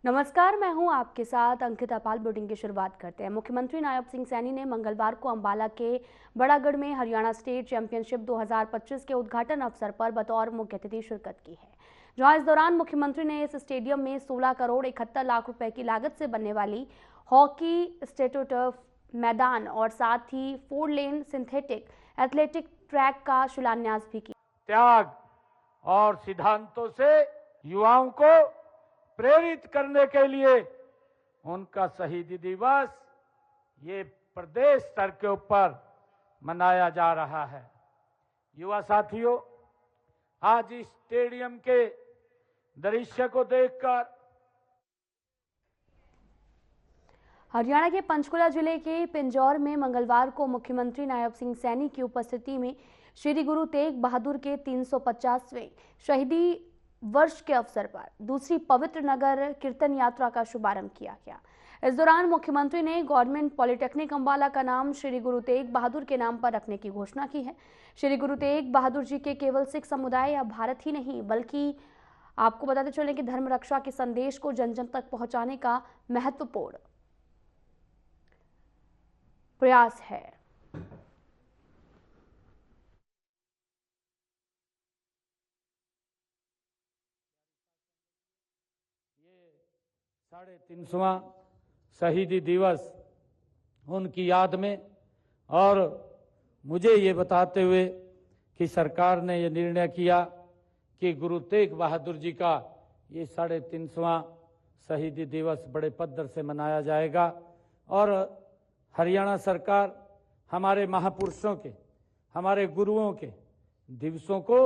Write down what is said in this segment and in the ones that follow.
नमस्कार, मैं हूं आपके साथ अंकिता पाल। बुलेटिन की शुरुआत करते हैं। मुख्यमंत्री नायब सिंह सैनी ने मंगलवार को अंबाला के बड़ागढ़ में हरियाणा स्टेट चैंपियनशिप 2025 के उद्घाटन अवसर पर बतौर मुख्य अतिथि शिरकत की है, जहां इस दौरान मुख्यमंत्री ने इस स्टेडियम में 16 करोड़ 71 लाख रुपए की लागत से बनने वाली हॉकी स्टेटोटर्फ मैदान और साथ ही 4 लेन सिंथेटिक एथलेटिक ट्रैक का शिलान्यास भी किया। त्याग और सिद्धांतों से युवाओं को प्रेरित करने के लिए उनका शहीदी दिवस ये प्रदेश स्तर के ऊपर मनाया जा रहा है। युवा साथियों, आज इस स्टेडियम के दृश्य को देखकर हरियाणा के पंचकुला जिले के पिंजौर में मंगलवार को मुख्यमंत्री नायब सिंह सैनी की उपस्थिति में श्री गुरु तेग बहादुर के 350वें शहीदी वर्ष के अवसर पर दूसरी पवित्र नगर कीर्तन यात्रा का शुभारंभ किया गया। इस दौरान मुख्यमंत्री ने गवर्नमेंट पॉलिटेक्निक अंबाला का नाम श्री गुरु तेग बहादुर के नाम पर रखने की घोषणा की है। श्री गुरु तेग बहादुर जी के केवल सिख समुदाय या भारत ही नहीं बल्कि आपको बताते चलें कि धर्म रक्षा के संदेश को जन जन तक पहुंचाने का महत्वपूर्ण प्रयास है। 350वां शहीदी दिवस उनकी याद में, और मुझे ये बताते हुए कि सरकार ने ये निर्णय किया कि गुरु तेग बहादुर जी का ये 350वां शहीदी दिवस बड़े पद्धर से मनाया जाएगा। और हरियाणा सरकार हमारे महापुरुषों के, हमारे गुरुओं के दिवसों को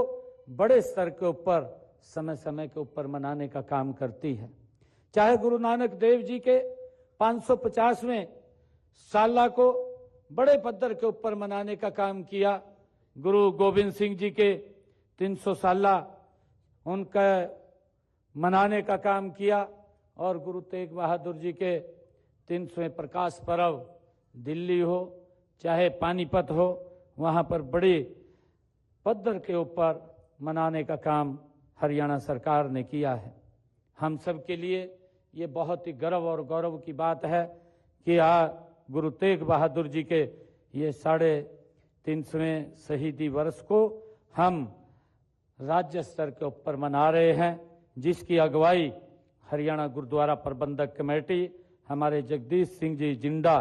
बड़े स्तर के ऊपर समय समय के ऊपर मनाने का काम करती है। चाहे गुरु नानक देव जी के 550वें साला को बड़े पद्धर के ऊपर मनाने का काम किया, गुरु गोविंद सिंह जी के 300 साला उनका मनाने का काम किया, और गुरु तेग बहादुर जी के 300वें प्रकाश पर्व दिल्ली हो चाहे पानीपत हो, वहाँ पर बड़ी पद्धर के ऊपर मनाने का काम हरियाणा सरकार ने किया है। हम सब के लिए ये बहुत ही गर्व और गौरव की बात है कि गुरु तेग बहादुर जी के ये 350वें शहीदी वर्ष को हम राज्य स्तर के ऊपर मना रहे हैं, जिसकी अगुवाई हरियाणा गुरुद्वारा प्रबंधक कमेटी हमारे जगदीश सिंह जी जिंदा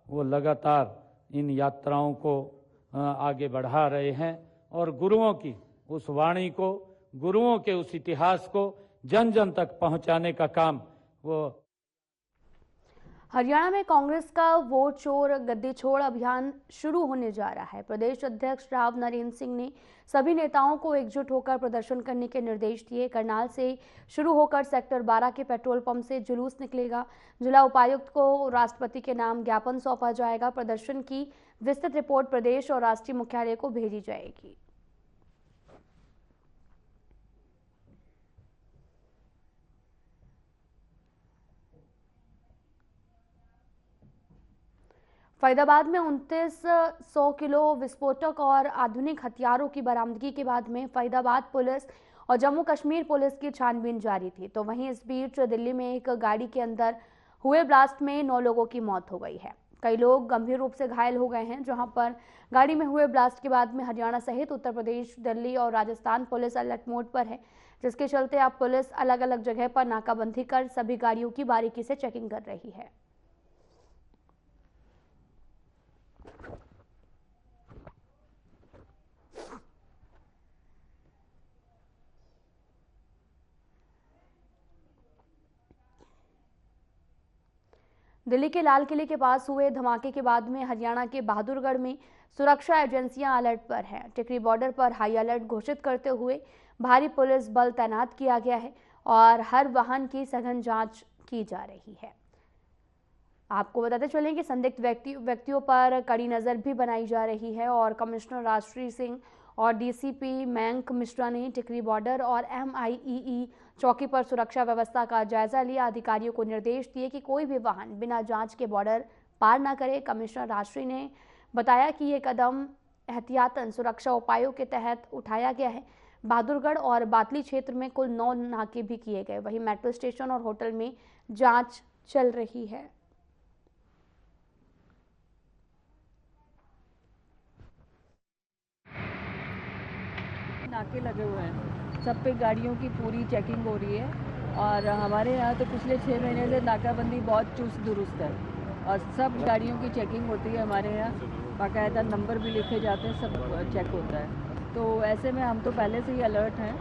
वो लगातार इन यात्राओं को आगे बढ़ा रहे हैं, और गुरुओं की उस वाणी को, गुरुओं के उस इतिहास को जन जन तक पहुंचाने का काम वो। हरियाणा में कांग्रेस का वोट चोर गद्दी छोड़ अभियान शुरू होने जा रहा है। प्रदेश अध्यक्ष राव नरेंद्र सिंह ने सभी नेताओं को एकजुट होकर प्रदर्शन करने के निर्देश दिए। करनाल से शुरू होकर सेक्टर 12 के पेट्रोल पंप से जुलूस निकलेगा। जिला उपायुक्त को राष्ट्रपति के नाम ज्ञापन सौंपा जाएगा। प्रदर्शन की विस्तृत रिपोर्ट प्रदेश और राष्ट्रीय मुख्यालय को भेजी जाएगी। फरीदाबाद में 2900 किलो विस्फोटक और आधुनिक हथियारों की बरामदगी के बाद में फरीदाबाद पुलिस और जम्मू कश्मीर पुलिस की छानबीन जारी थी। तो वहीं इस बीच दिल्ली में एक गाड़ी के अंदर हुए ब्लास्ट में 9 लोगों की मौत हो गई है। कई लोग गंभीर रूप से घायल हो गए हैं, जहां पर गाड़ी में हुए ब्लास्ट के बाद में हरियाणा सहित उत्तर प्रदेश, दिल्ली और राजस्थान पुलिस अलर्ट मोड पर है, जिसके चलते अब पुलिस अलग अलग जगह पर नाकाबंदी कर सभी गाड़ियों की बारीकी से चेकिंग कर रही है। दिल्ली के लाल किले के पास हुए धमाके के बाद में हरियाणा के बहादुरगढ़ में सुरक्षा एजेंसियां अलर्ट पर हैं। टिकरी बॉर्डर पर हाई अलर्ट घोषित करते हुए भारी पुलिस बल तैनात किया गया है और हर वाहन की सघन जांच की जा रही है। आपको बताते चलें कि संदिग्ध व्यक्तियों पर कड़ी नजर भी बनाई जा रही है, और कमिश्नर राजश्री सिंह और डीसीपी मयंक मिश्रा ने टिकरी बॉर्डर और MIEE चौकी पर सुरक्षा व्यवस्था का जायजा लिया। अधिकारियों को निर्देश दिए कि कोई भी वाहन बिना जांच के बॉर्डर पार न करे। कमिश्नर राजश्री ने बताया कि ये कदम एहतियातन सुरक्षा उपायों के तहत उठाया गया है। बहादुरगढ़ और बातली क्षेत्र में कुल 9 नाके भी किए गए। वहीं मेट्रो स्टेशन और होटल में जांच चल रही है। नाके लगे हुए हैं, सब पे गाड़ियों की पूरी चेकिंग हो रही है और हमारे यहाँ तो पिछले 6 महीने से नाकाबंदी बहुत चुस्त दुरुस्त है और सब गाड़ियों की चेकिंग होती है। हमारे यहाँ बाकायदा नंबर भी लिखे जाते हैं, सब चेक होता है। तो ऐसे में हम तो पहले से ही अलर्ट हैं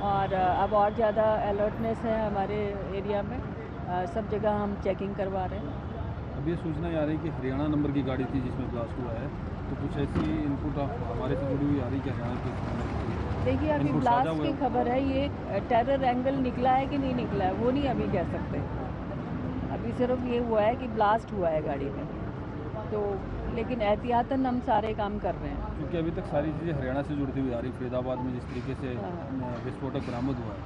और अब और ज़्यादा अलर्टनेस है हमारे एरिया में। सब जगह हम चेकिंग करवा रहे हैं। अब ये सूचना आ रही है कि हरियाणा नंबर की गाड़ी थी जिसमें ब्लास्ट हुआ है, तो कुछ ऐसी इनपुट हमारे से जुड़ी हुई आ रही है कि हरियाणा की? देखिए, अभी ब्लास्ट की खबर है, ये टेरर एंगल निकला है कि नहीं निकला है वो नहीं अभी कह सकते। अभी सिर्फ ये हुआ है कि ब्लास्ट हुआ है गाड़ी में, तो लेकिन एहतियातन हम सारे काम कर रहे हैं। क्योंकि अभी तक सारी चीज़ें हरियाणा से जुड़ती हुई आ रही। फरीदाबाद में जिस तरीके से विस्फोटक बरामद हुआ है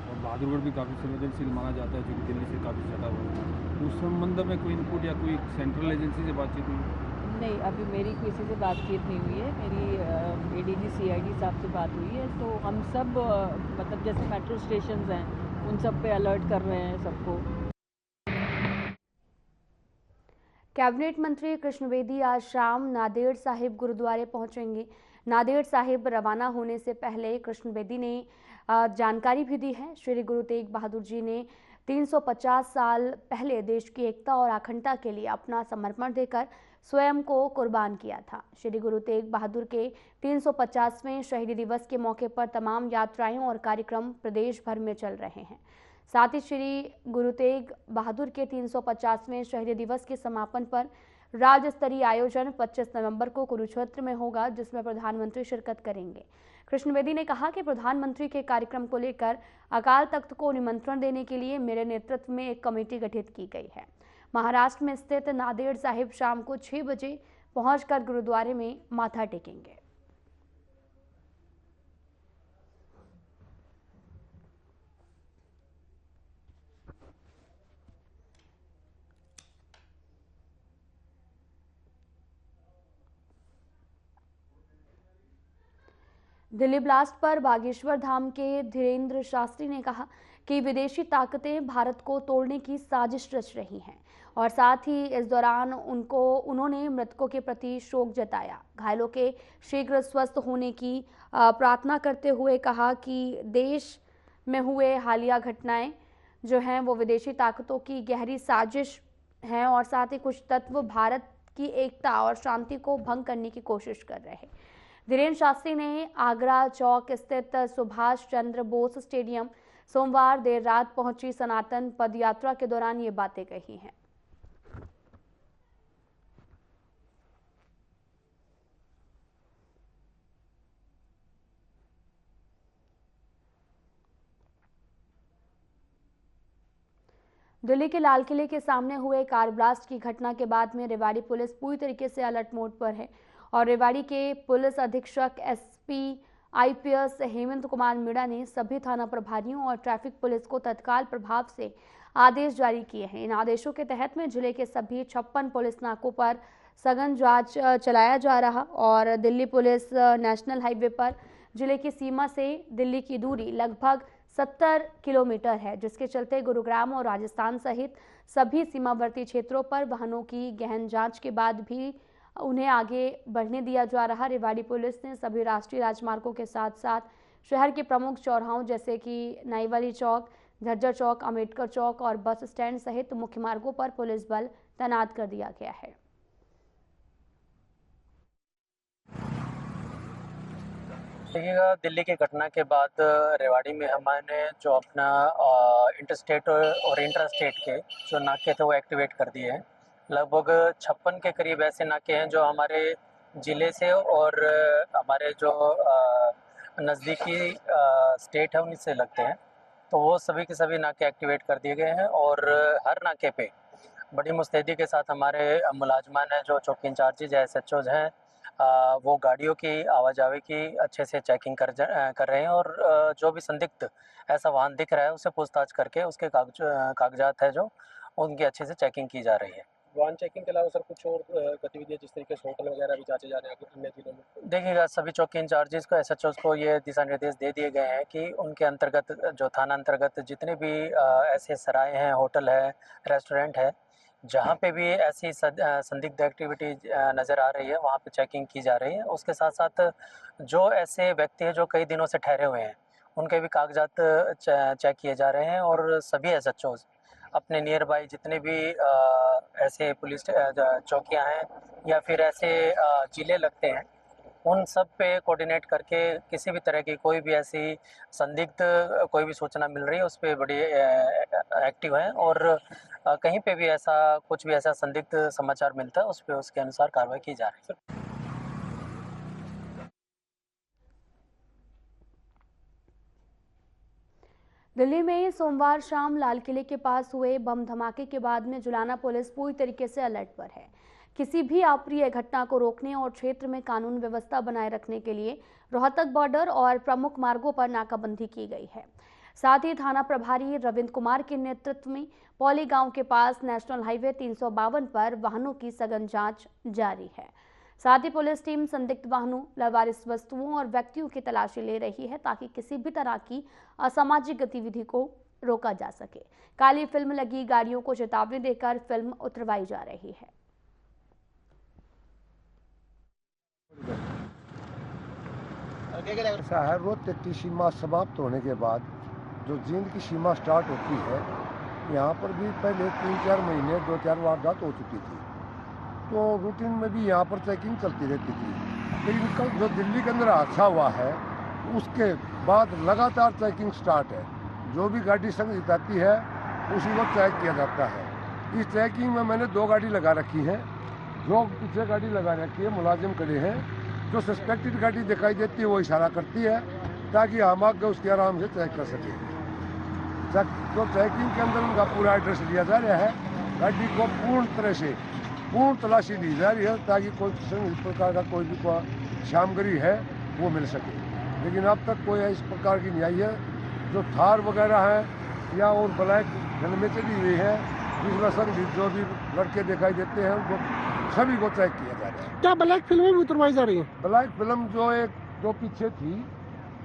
और बहादुरगढ़ भी काफ़ी संवेदनशील माना जाता है, जो कि दिल्ली से काफ़ी ज़्यादा हुआ है। उस संबंध में कोई इनपुट या कोई सेंट्रल एजेंसी से बातचीत हुई? नहीं, अभी मेरी किसी से बातचीत नहीं हुई है। मेरी एडीजी सीआईडी साहब से बात हुई है, तो हम सब मतलब जैसे मेट्रो स्टेशन हैं उन सब पे अलर्ट कर रहे हैं सबको। कैबिनेट मंत्री कृष्ण बेदी आज शाम नांदेड़ साहिब गुरुद्वारे पहुंचेंगे। नांदेड़ साहिब रवाना होने से पहले कृष्ण बेदी ने जानकारी भी दी है। श्री गुरु तेग बहादुर जी ने 350 साल पहले देश की एकता और अखंडता के लिए अपना समर्पण देकर स्वयं को कुर्बान किया था। श्री गुरु तेग बहादुर के 350वें शहीदी दिवस के मौके पर तमाम यात्राएं और कार्यक्रम प्रदेश भर में चल रहे हैं। साथ ही श्री गुरु तेग बहादुर के 350वें शहीदी दिवस के समापन पर राज्य स्तरीय आयोजन 25 नवंबर को कुरुक्षेत्र में होगा, जिसमें प्रधानमंत्री शिरकत करेंगे। कृष्ण बेदी ने कहा कि प्रधानमंत्री के कार्यक्रम को लेकर अकाल तख्त को निमंत्रण देने के लिए मेरे नेतृत्व में एक कमेटी गठित की गई है। महाराष्ट्र में स्थित नांदेड़ साहिब शाम को 6 बजे पहुंचकर गुरुद्वारे में माथा टेकेंगे। दिल्ली ब्लास्ट पर बागेश्वर धाम के धीरेन्द्र शास्त्री ने कहा कि विदेशी ताकतें भारत को तोड़ने की साजिश रच रही हैं और साथ ही इस दौरान उन्होंने मृतकों के प्रति शोक जताया। घायलों के शीघ्र स्वस्थ होने की प्रार्थना करते हुए कहा कि देश में हुए हालिया घटनाएं जो हैं वो विदेशी ताकतों की गहरी साजिश हैं और साथ ही कुछ तत्व भारत की एकता और शांति को भंग करने की कोशिश कर रहे हैं। धीरेन्द्र शास्त्री ने आगरा चौक स्थित सुभाष चंद्र बोस स्टेडियम सोमवार देर रात पहुंची सनातन पदयात्रा के दौरान ये बातें कही हैं। दिल्ली के लाल किले के सामने हुए कार ब्लास्ट की घटना के बाद में रेवाड़ी पुलिस पूरी तरीके से अलर्ट मोड पर है और रेवाड़ी के पुलिस अधीक्षक एसपी आईपीएस हेमंत कुमार मीणा ने सभी थाना प्रभारियों और ट्रैफिक पुलिस को तत्काल प्रभाव से आदेश जारी किए हैं। इन आदेशों के तहत में जिले के सभी 56 पुलिस नाकों पर सघन जांच चलाया जा रहा और दिल्ली पुलिस नेशनल हाईवे पर जिले की सीमा से दिल्ली की दूरी लगभग 70 किलोमीटर है, जिसके चलते गुरुग्राम और राजस्थान सहित सभी सीमावर्ती क्षेत्रों पर वाहनों की गहन जांच के बाद भी उन्हें आगे बढ़ने दिया जा रहा। रेवाड़ी पुलिस ने सभी राष्ट्रीय राजमार्गों के साथ साथ शहर के प्रमुख चौराहों जैसे कि नाईवाली चौक, झज्जर चौक, अम्बेडकर चौक और बस स्टैंड सहित मुख्य मार्गों पर पुलिस बल तैनात कर दिया गया है। देखिएगा, दिल्ली की घटना के बाद रेवाड़ी में हमारे जो अपना इंटरस्टेट और इंट्रास्टेट के जो नाके थे वो एक्टिवेट कर दिए हैं। लगभग 56 के करीब ऐसे नाके हैं जो हमारे ज़िले से और हमारे जो नज़दीकी स्टेट है उनसे लगते हैं, तो वो सभी के सभी नाके एक्टिवेट कर दिए गए हैं और हर नाके पे बड़ी मुस्तैदी के साथ हमारे मुलाजमान हैं जो चौकी इंचार्जेज है, SHOs हैं, वो गाड़ियों की आवाजाही की अच्छे से चेकिंग कर रहे हैं और जो भी संदिग्ध ऐसा वाहन दिख रहा है उसे पूछताछ करके उसके कागजात है जो उनकी अच्छे से चेकिंग की जा रही है। वाहन चेकिंग के अलावा सर कुछ और गतिविधियां जिस तरीके से होटल वगैरह भी जांचे जा रहे हैं अन्य जिलों में? देखिएगा, सभी चौकी इंचार्जेस को, एसएचओ को ये दिशा निर्देश दे दिए गए हैं कि उनके अंतर्गत, जो थाना अंतर्गत जितने भी ऐसे सराय हैं, होटल है, रेस्टोरेंट है, जहाँ पे भी ऐसी संदिग्ध एक्टिविटी नज़र आ रही है, वहाँ पे चेकिंग की जा रही है। उसके साथ साथ जो ऐसे व्यक्ति हैं जो कई दिनों से ठहरे हुए हैं, उनके भी कागजात चेक किए जा रहे हैं, और सभी एसएचओ अपने नियर बाई जितने भी ऐसे पुलिस चौकियां हैं या फिर ऐसे जिले लगते हैं, उन सब पे कोऑर्डिनेट करके किसी भी तरह की कोई भी ऐसी संदिग्ध कोई भी सूचना मिल रही है उस पे बड़ी एक्टिव है, और कहीं पे भी ऐसा कुछ भी ऐसा संदिग्ध समाचार मिलता है उस पे उसके अनुसार कार्रवाई की जा रही है। दिल्ली में सोमवार शाम लाल किले के पास हुए बम धमाके के बाद में जुलाना पुलिस पूरी तरीके से अलर्ट पर है। किसी भी अप्रिय घटना को रोकने और क्षेत्र में कानून व्यवस्था बनाए रखने के लिए रोहतक बॉर्डर और प्रमुख मार्गों पर नाकाबंदी की गई है। साथ ही थाना प्रभारी रविंद्र कुमार के नेतृत्व में पौली गांव के पास नेशनल हाईवे 352 पर वाहनों की सघन जांच जारी है। साथ ही पुलिस टीम संदिग्ध वाहनों, लावारिस वस्तुओं और व्यक्तियों की तलाशी ले रही है ताकि किसी भी तरह की असामाजिक गतिविधि को रोका जा सके। काली फिल्म लगी गाड़ियों को चेतावनी देकर फिल्म उतरवाई जा रही है। ऐसा है, रोज तक की सीमा समाप्त होने के बाद जो जींद की सीमा स्टार्ट होती है, यहाँ पर भी पहले 3-4 महीने 2-4 वारदात हो चुकी थी, तो रूटीन में भी यहाँ पर चेकिंग चलती रहती थी। लेकिन कल जो दिल्ली के अंदर हादसा हुआ है उसके बाद लगातार चेकिंग स्टार्ट है। जो भी गाड़ी संग आती है उसी को चेक किया जाता है। इस चेकिंग में मैंने 2 गाड़ी लगा रखी है, जो पीछे गाड़ी लगा रखी है, मुलाजिम खड़े हैं, जो सस्पेक्टेड गाड़ी दिखाई देती है वो इशारा करती है ताकि हम आगे उसके आराम से चेक कर सकें। तो चेकिंग के अंदर उनका पूरा एड्रेस लिया जा रहा है, गाड़ी को पूर्ण तरह से पूर्ण तलाशी ली जा रही है ताकि कोई इस प्रकार का कोई भी शामगिरी है वो मिल सके। लेकिन अब तक कोई इस प्रकार की नहीं आई है। जो थार वगैरह है या और ब्लैक में चली हुई है, जिसमें संदिग्ध जो भी लड़के दिखाई देते हैं उनको सभी को चेक किया जा रहा है। क्या ब्लैक फिल्में भी उतरवाई जा रही है? ब्लैक फिल्म जो पीछे थी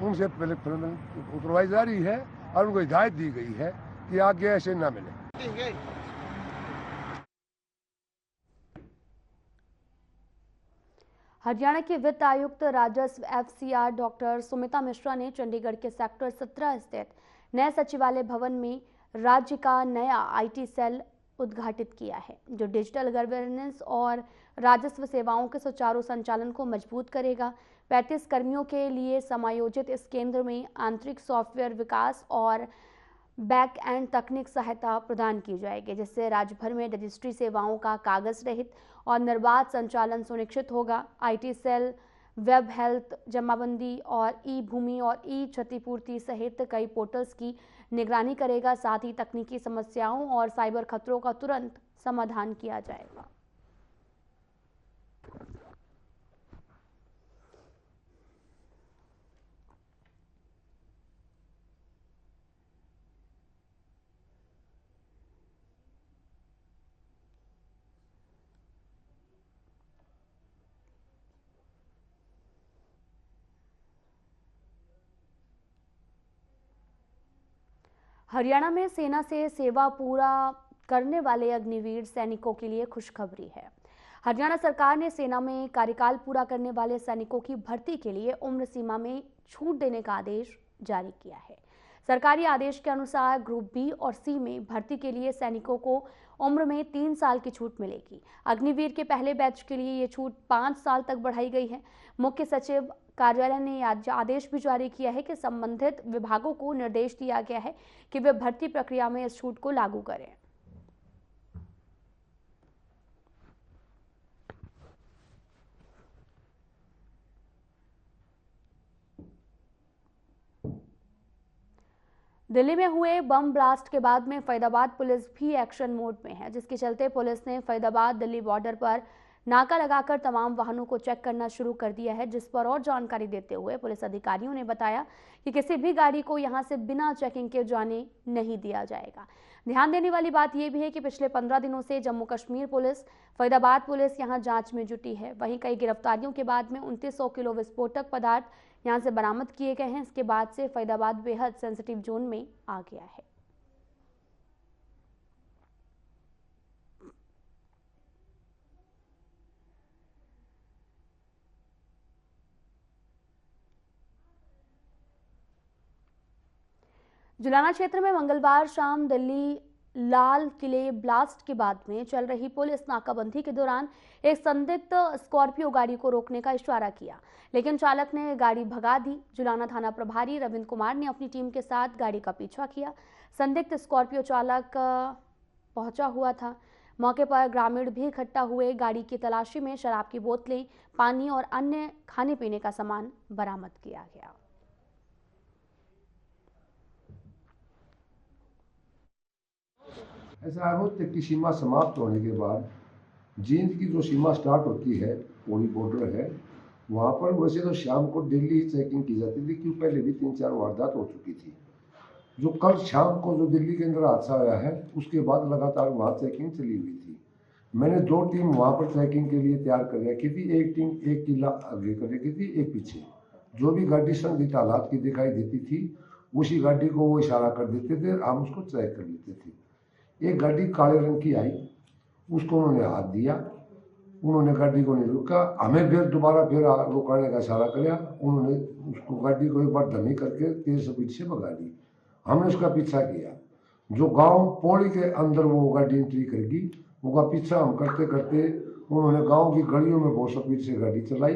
उनसे पहले फिल्म उतरवाई जा रही है और उनको हिदायत दी गई है कि आगे ऐसे ना मिले। हरियाणा के वित्त आयुक्त राजस्व एफसीआर डॉक्टर सुमिता मिश्रा ने चंडीगढ़ के सेक्टर 17 स्थित नए सचिवालय भवन में राज्य का नया आईटी सेल उद्घाटित किया है, जो डिजिटल गवर्नेंस और राजस्व सेवाओं के सुचारू संचालन को मजबूत करेगा। 35 कर्मियों के लिए समायोजित इस केंद्र में आंतरिक सॉफ्टवेयर विकास और बैक एंड तकनीक सहायता प्रदान की जाएगी, जिससे राज्य भर में रजिस्ट्री सेवाओं का कागज रहित और निर्बाध संचालन सुनिश्चित होगा। आईटी सेल वेब हेल्थ, जमाबंदी और ई भूमि और ई क्षतिपूर्ति सहित कई पोर्टल्स की निगरानी करेगा। साथ ही तकनीकी समस्याओं और साइबर खतरों का तुरंत समाधान किया जाएगा। हरियाणा में सेना से सेवा पूरा करने वाले अग्निवीर सैनिकों के लिए खुशखबरी है। हरियाणा सरकार ने सेना में कार्यकाल पूरा करने वाले सैनिकों की भर्ती के लिए उम्र सीमा में छूट देने का आदेश जारी किया है। सरकारी आदेश के अनुसार ग्रुप बी और सी में भर्ती के लिए सैनिकों को उम्र में 3 साल की छूट मिलेगी। अग्निवीर के पहले बैच के लिए ये छूट 5 साल तक बढ़ाई गई है। मुख्य सचिव कार्यालय ने आदेश भी जारी किया है कि संबंधित विभागों को निर्देश दिया गया है कि वे भर्ती प्रक्रिया में इस छूट को लागू करें। दिल्ली में हुए बम ब्लास्ट के बाद में फरीदाबाद पुलिस भी एक्शन मोड में है, जिसके चलते पुलिस ने फरीदाबाद दिल्ली बॉर्डर पर नाका लगाकर तमाम वाहनों को चेक करना शुरू कर दिया है, जिस पर और जानकारी देते हुए पुलिस अधिकारियों ने बताया कि किसी भी गाड़ी को यहां से बिना चेकिंग के जाने नहीं दिया जाएगा। ध्यान देने वाली बात यह भी है कि पिछले 15 दिनों से जम्मू कश्मीर पुलिस, फरीदाबाद पुलिस यहां जांच में जुटी है। वहीं कई गिरफ्तारियों के बाद में 2900 किलो विस्फोटक पदार्थ यहां से बरामद किए गए हैं। इसके बाद से फरीदाबाद बेहद सेंसिटिव जोन में आ गया है। जुलाना क्षेत्र में मंगलवार शाम दिल्ली लाल किले ब्लास्ट के बाद में चल रही पुलिस नाकाबंदी के दौरान एक संदिग्ध स्कॉर्पियो गाड़ी को रोकने का इशारा किया, लेकिन चालक ने गाड़ी भगा दी। जुलाना थाना प्रभारी रविंद्र कुमार ने अपनी टीम के साथ गाड़ी का पीछा किया। संदिग्ध स्कॉर्पियो चालक पहुंचा हुआ था। मौके पर ग्रामीण भी इकट्ठा हुए। गाड़ी की तलाशी में शराब की बोतलें, पानी और अन्य खाने पीने का सामान बरामद किया गया। ऐसा है कि सीमा समाप्त होने के बाद जींद की जो सीमा स्टार्ट होती है, पूरी बॉर्डर है, वहाँ पर वैसे तो शाम को डेली ही चेकिंग की जाती थी, क्योंकि पहले भी 3-4 वारदात हो चुकी थी। जो कल शाम को जो दिल्ली के अंदर हादसा आया है, उसके बाद लगातार वहाँ चेकिंग चली हुई थी। मैंने 2 टीम वहाँ पर चेकिंग के लिए तैयार कर रखी थी। एक टीम 1 किला आगे कर रखी थी, एक पीछे। जो भी गाड़ी संदिग्ध हालात की दिखाई देती थी, उसी गाड़ी को वो इशारा कर देते थे, हम उसको चेक कर लेते थे। एक गाड़ी काले रंग की आई, उसको उन्होंने हाथ दिया, उन्होंने गाड़ी को नहीं रोका, हमें फिर दोबारा फिर रोकाने का इशारा किया। उन्होंने उसको गाड़ी को एक बार धमी करके तेज स्पीड से भगा दी। हमने उसका पीछा किया। जो गांव पौड़ी के अंदर वो गाड़ी एंट्री करेगी, उसका पीछा हम करते करते उन्होंने गांव की गलियों में बहुत स्पीड से गाड़ी चलाई।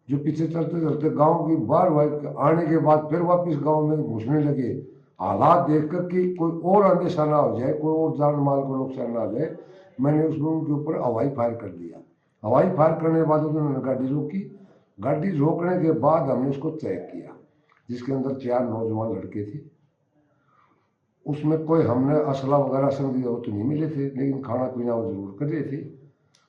जो पीछे चलते चलते गाँव की बाहर आने के बाद फिर वापिस गाँव में घुसने लगे। हालात देखकर कि कोई और अंदेशा ना हो जाए, कोई और जान माल को नुकसान ना हो जाए, मैंने उनके ऊपर हवाई फायर कर दिया। हवाई फायर करने के बाद उन्होंने गाड़ी रोकी। गाड़ी रोकने के बाद हमने उसको चेक किया, जिसके अंदर 4 नौजवान लड़के थे। उसमें कोई हमने असला वगैरह संदिग्ध तो नहीं मिले थे, लेकिन खाना पीना वो जरूर कर रहे थे।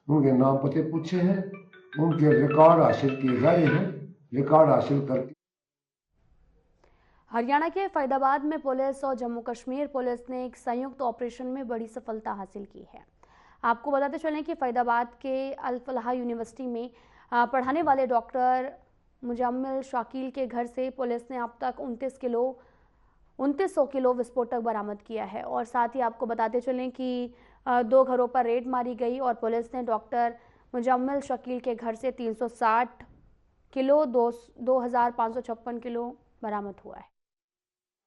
उनके नाम पते पूछे हैं, उनके रिकॉर्ड हासिल किए जा रहे हैं। रिकॉर्ड हासिल करके हरियाणा के फरीदाबाद में पुलिस और जम्मू कश्मीर पुलिस ने एक संयुक्त ऑपरेशन में बड़ी सफलता हासिल की है। आपको बताते चलें कि फरीदाबाद के अल फलाह यूनिवर्सिटी में पढ़ाने वाले डॉक्टर मुजम्मिल शकील के घर से पुलिस ने अब तक 2900 किलो विस्फोटक बरामद किया है। और साथ ही आपको बताते चलें कि 2 घरों पर रेड मारी गई और पुलिस ने डॉक्टर मुजम्मिल शकील के घर से 360 किलो 2556 किलो बरामद हुआ है।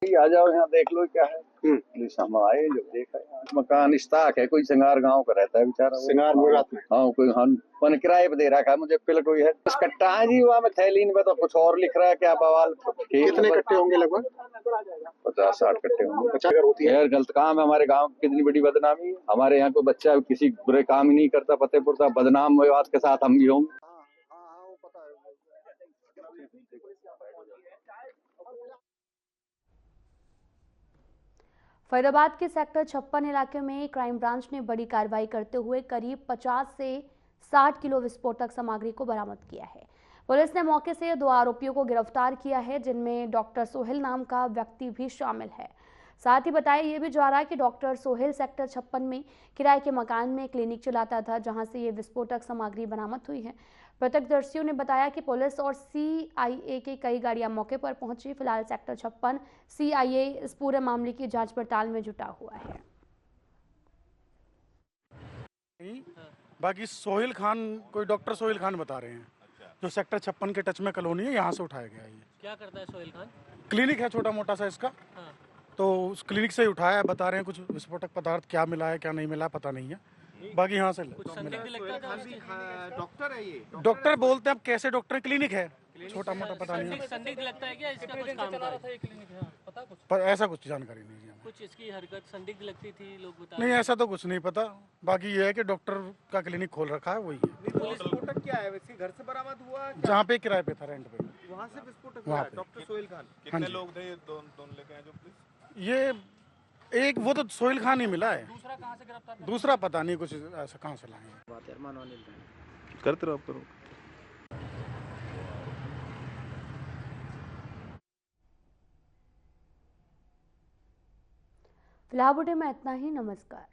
आ जाओ यहाँ देख लो क्या है। पुलिस हम आए, जब देखा मकान इस्ताक है, कोई सिंगार गांव का रहता है बेचारा, सिंगार में हाँ कोई पन किराए पे दे रखा है। मुझे पिल कोई है कट्टा है जी, वहाँ में थैलीन में तो कुछ और लिख रहा है, क्या बवाल। कितने कट्टे होंगे? लगभग 50-60 कट्टे होंगे। यार गलत काम है, हमारे गाँव की कितनी बड़ी बदनामी। हमारे यहाँ कोई बच्चा किसी बुरे काम ही नहीं करता, फतेहपुर का बदनाम विवाद के साथ हम भी होंगे। फरीदाबाद के सेक्टर 56 इलाके में क्राइम ब्रांच ने बड़ी कार्रवाई करते हुए करीब 50 से 60 किलो विस्फोटक सामग्री को बरामद किया है। पुलिस ने मौके से 2 आरोपियों को गिरफ्तार किया है, जिनमें डॉक्टर सोहेल नाम का व्यक्ति भी शामिल है। साथ ही बताया यह भी जा रहा है कि डॉक्टर सोहेल सेक्टर 56 में किराए के मकान में क्लिनिक चलाता था, जहां से ये विस्फोटक सामग्री बरामद हुई है। प्रत्यक्षदर्शियों ने बताया कि पुलिस और CIA की कई गाड़ियां मौके पर पहुंची। फिलहाल सेक्टर 56 CIA इस पूरे मामले की जांच पड़ताल में जुटा हुआ है। बाकी सोहेल खान, कोई डॉक्टर सोहेल खान बता रहे हैं, जो सेक्टर 56 के टच में कॉलोनी है, यहाँ से उठाया गया है। क्या करता है सोहेल खान? क्लिनिक है छोटा मोटा सा इसका, तो उस क्लिनिक से उठाया है। बता रहे हैं कुछ विस्फोटक पदार्थ क्या मिला है क्या नहीं मिला पता नहीं है। बाकी यहाँ से डॉक्टर है ये? डॉक्टर बोलते हैं, अब कैसे डॉक्टर, क्लिनिक है छोटा मोटा, पता नहीं है। संदिग्ध लगता है क्या इसका कुछ काम कर रहा था ये क्लिनिक? पता कुछ? पर ऐसा कुछ जानकारी नहीं है। कुछ इसकी हरकत संदिग्ध लगती थी, लोग बता नहीं, ऐसा तो कुछ नहीं पता। बाकी ये है कि डॉक्टर का क्लिनिक खोल रखा है, वही है। विस्फोटक क्या है वैसे? घर से बरामद हुआ? जहाँ पे किराए पे था, रेंट पे, वहाँ से विस्फोटक हुआ? डॉक्टर सोहेल खान। कितने लोग थे? दोनों लेके आए जो पुलिस? ये एक वो तो सोहेल खान ही मिला है। दूसरा कहाँ से गिरफ्तार? दूसरा पता नहीं, कुछ ऐसा कहाँ से लाए हैं। करते रहो, आप करो। फिलहाल बुलेटिन में इतना ही। नमस्कार।